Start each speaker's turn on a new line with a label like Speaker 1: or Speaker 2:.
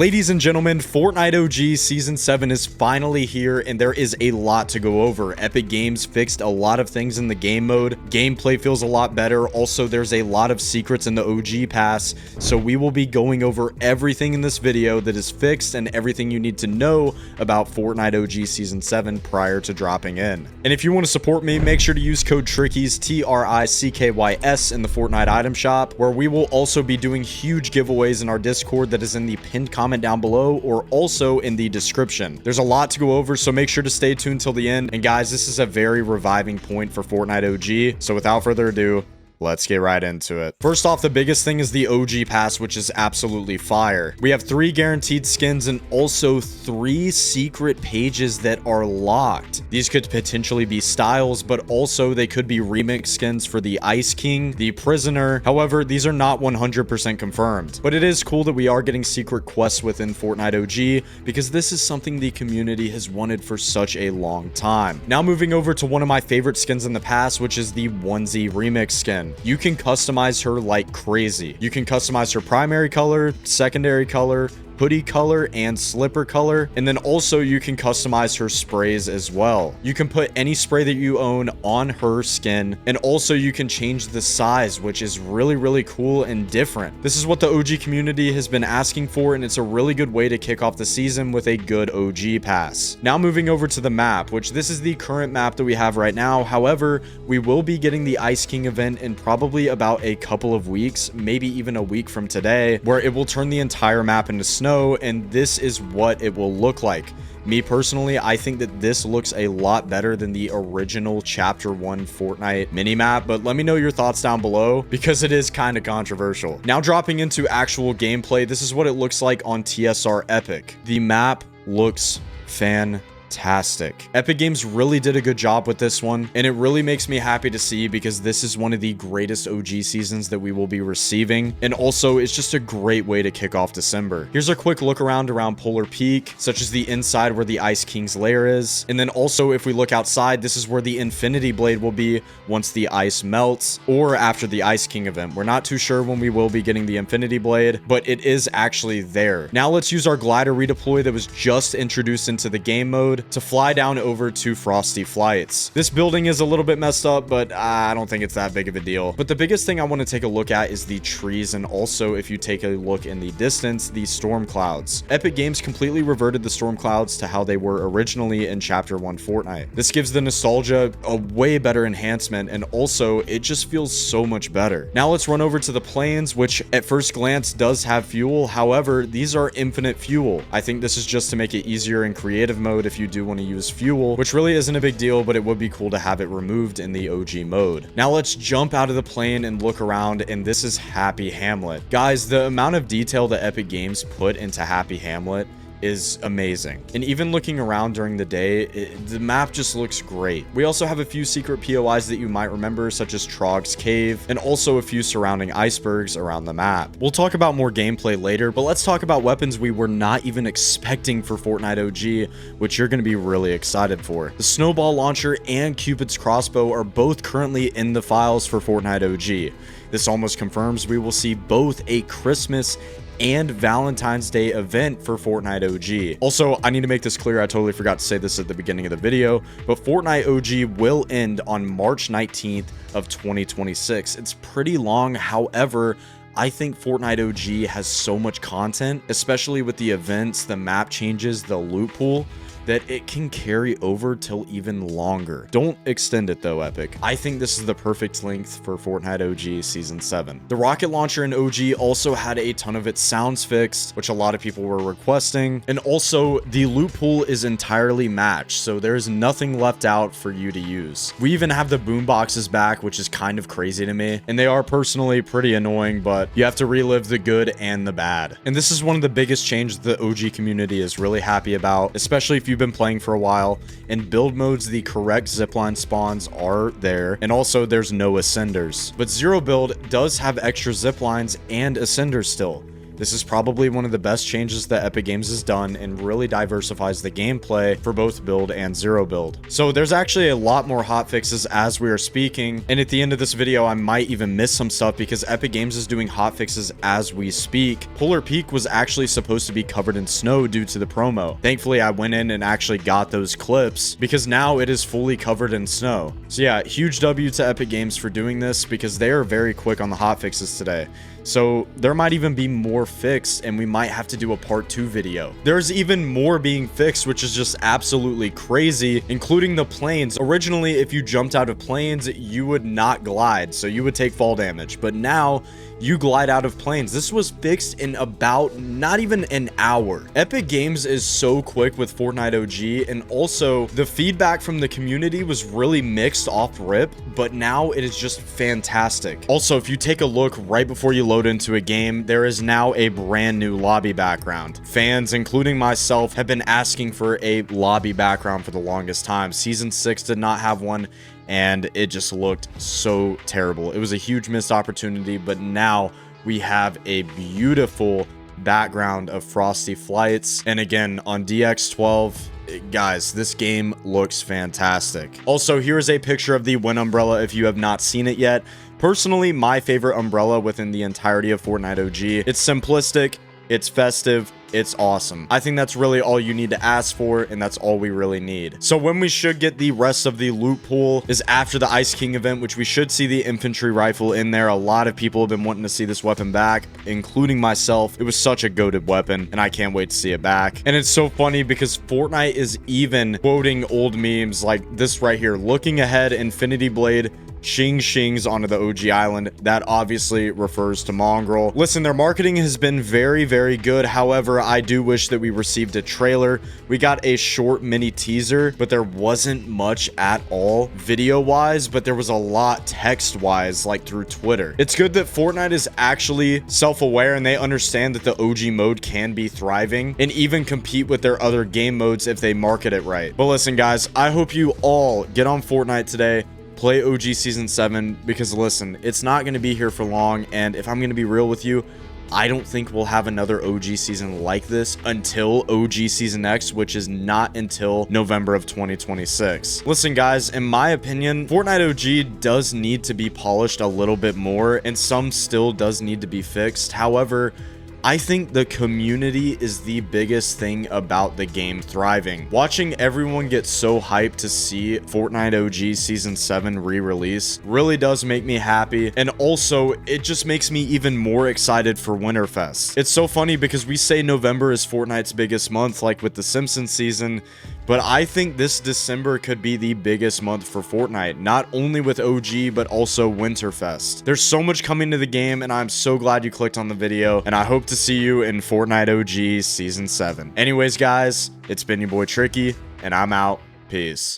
Speaker 1: Ladies and gentlemen, Fortnite OG Season 7 is finally here, and there is a lot to go over. Epic Games fixed a lot of things in the game mode. Gameplay feels a lot better. Also, there's a lot of secrets in the OG pass, so we will be going over everything in this video that is fixed and everything you need to know about Fortnite OG Season 7 prior to dropping in. And if you want to support me, make sure to use code TRICKYS, TRICKYS, in the Fortnite item shop, where we will also be doing huge giveaways in our Discord that is in the pinned comment down below or also in the description. There's a lot to go over, so make sure to stay tuned till the end. And guys, this is a very reviving point for Fortnite OG, so without further ado, let's get right into it. First off, the biggest thing is the OG pass, which is absolutely fire. We have 3 guaranteed skins and also 3 secret pages that are locked. These could potentially be styles, but also they could be remix skins for the Ice King, the Prisoner. However, these are not 100% confirmed. But it is cool that we are getting secret quests within Fortnite OG, because this is something the community has wanted for such a long time. Now moving over to one of my favorite skins in the past, which is the Onesie remix skin. You can customize her like crazy. You can customize her primary color, secondary color, hoodie color, and slipper color, and then also you can customize her sprays as well. You can put any spray that you own on her skin, and also you can change the size, which is really cool and different. This is what the OG community has been asking for, and it's a really good way to kick off the season with a good OG pass. Now moving over to the map, which this is the current map that we have right now. However, we will be getting the Ice King event in probably about a couple of weeks, maybe even a week from today, where it will turn the entire map into snow. And this is what it will look like. Me personally, I think that this looks a lot better than the original Chapter 1 Fortnite minimap, but let me know your thoughts down below because it is kind of controversial. Now dropping into actual gameplay, this is what it looks like on TSR Epic. The map looks fantastic. Epic Games really did a good job with this one, and it really makes me happy to see because this is one of the greatest OG seasons that we will be receiving, and also it's just a great way to kick off December. Here's a quick look around Polar Peak, such as the inside where the Ice King's lair is, and then also if we look outside, this is where the Infinity Blade will be once the ice melts or after the Ice King event. We're not too sure when we will be getting the Infinity Blade, but it is actually there. Now let's use our glider redeploy that was just introduced into the game mode to fly down over to Frosty Flights. This building is a little bit messed up, but I don't think it's that big of a deal. But the biggest thing I want to take a look at is the trees, and also if you take a look in the distance, the storm clouds. Epic Games completely reverted the storm clouds to how they were originally in Chapter 1 Fortnite. This gives the nostalgia a way better enhancement, and also it just feels so much better. Now let's run over to the planes, which at first glance does have fuel. However, these are infinite fuel. I think this is just to make it easier in creative mode if you do want to use fuel, which really isn't a big deal, but it would be cool to have it removed in the OG mode. Now let's jump out of the plane and look around, and this is Happy Hamlet. Guys, the amount of detail that Epic Games put into Happy Hamlet is amazing. And even looking around during the day, the map just looks great. We also have a few secret POIs that you might remember, such as Trog's Cave, and also a few surrounding icebergs around the map. We'll talk about more gameplay later, but let's talk about weapons we were not even expecting for Fortnite OG, which you're going to be really excited for. The Snowball Launcher and Cupid's Crossbow are both currently in the files for Fortnite OG. This almost confirms we will see both a Christmas and Valentine's Day event for Fortnite OG. Also, I need to make this clear, I totally forgot to say this at the beginning of the video, but Fortnite OG will end on March 19th of 2026. It's pretty long, however, I think Fortnite OG has so much content, especially with the events, the map changes, the loot pool, that it can carry over till even longer. Don't extend it though, Epic. I think this is the perfect length for Fortnite OG Season 7. The rocket launcher in OG also had a ton of its sounds fixed, which a lot of people were requesting. And also, the loot pool is entirely matched, so there's nothing left out for you to use. We even have the boom boxes back, which is kind of crazy to me. And they are personally pretty annoying, but you have to relive the good and the bad. And this is one of the biggest changes the OG community is really happy about, especially if you've been playing for a while. In build modes, the correct zipline spawns are there, and also there's no ascenders. But Zero Build does have extra ziplines and ascenders still. This is probably one of the best changes that Epic Games has done and really diversifies the gameplay for both build and zero build. So there's actually a lot more hotfixes as we are speaking, and at the end of this video I might even miss some stuff because Epic Games is doing hotfixes as we speak. Polar Peak was actually supposed to be covered in snow due to the promo. Thankfully I went in and actually got those clips because now it is fully covered in snow. So yeah, huge W to Epic Games for doing this because they are very quick on the hotfixes today. So there might even be more fixed and we might have to do a part 2 video. There's even more being fixed, which is just absolutely crazy, including the planes. Originally, if you jumped out of planes, you would not glide, so you would take fall damage. But now you glide out of planes. This was fixed in about not even an hour. Epic Games is so quick with Fortnite OG, and also the feedback from the community was really mixed off rip, but now it is just fantastic. Also, if you take a look right before you load into a game, there is now a brand new lobby background. Fans, including myself, have been asking for a lobby background for the longest time. Season 6 did not have one, and it just looked so terrible. It was a huge missed opportunity, but now we have a beautiful background of Frosty flights. And again, on DX12, guys, this game looks fantastic. Also, here is a picture of the wind umbrella if you have not seen it yet. Personally, my favorite umbrella within the entirety of Fortnite OG. It's simplistic, it's festive, it's awesome. I think that's really all you need to ask for, and that's all we really need. So when we should get the rest of the loot pool is after the Ice King event, which we should see the infantry rifle in there. A lot of people have been wanting to see this weapon back, including myself. It was such a goated weapon, and I can't wait to see it back. And it's so funny because Fortnite is even quoting old memes like this right here. Looking ahead, Infinity Blade Shing Shings onto the OG island. That obviously refers to Mongrel. Listen, their marketing has been very, very good. However, I do wish that we received a trailer. We got a short mini teaser, but there wasn't much at all video-wise, but there was a lot text-wise, like through Twitter. It's good that Fortnite is actually self-aware and they understand that the OG mode can be thriving and even compete with their other game modes if they market it right. But listen, guys, I hope you all get on Fortnite today. Play OG Season 7, because listen, it's not going to be here for long, and if I'm going to be real with you, I don't think we'll have another OG season like this until OG Season X, which is not until November of 2026. Listen, guys, in my opinion, Fortnite OG does need to be polished a little bit more, and some still does need to be fixed. However, I think the community is the biggest thing about the game thriving. Watching everyone get so hyped to see Fortnite OG Season 7 re-release really does make me happy, and also it just makes me even more excited for Winterfest. It's so funny because we say November is Fortnite's biggest month, like with the Simpsons season, but I think this December could be the biggest month for Fortnite, not only with OG, but also Winterfest. There's so much coming to the game, and I'm so glad you clicked on the video, and I hope to see you in Fortnite OG Season 7. Anyways, guys, it's been your boy Tricky, and I'm out. Peace.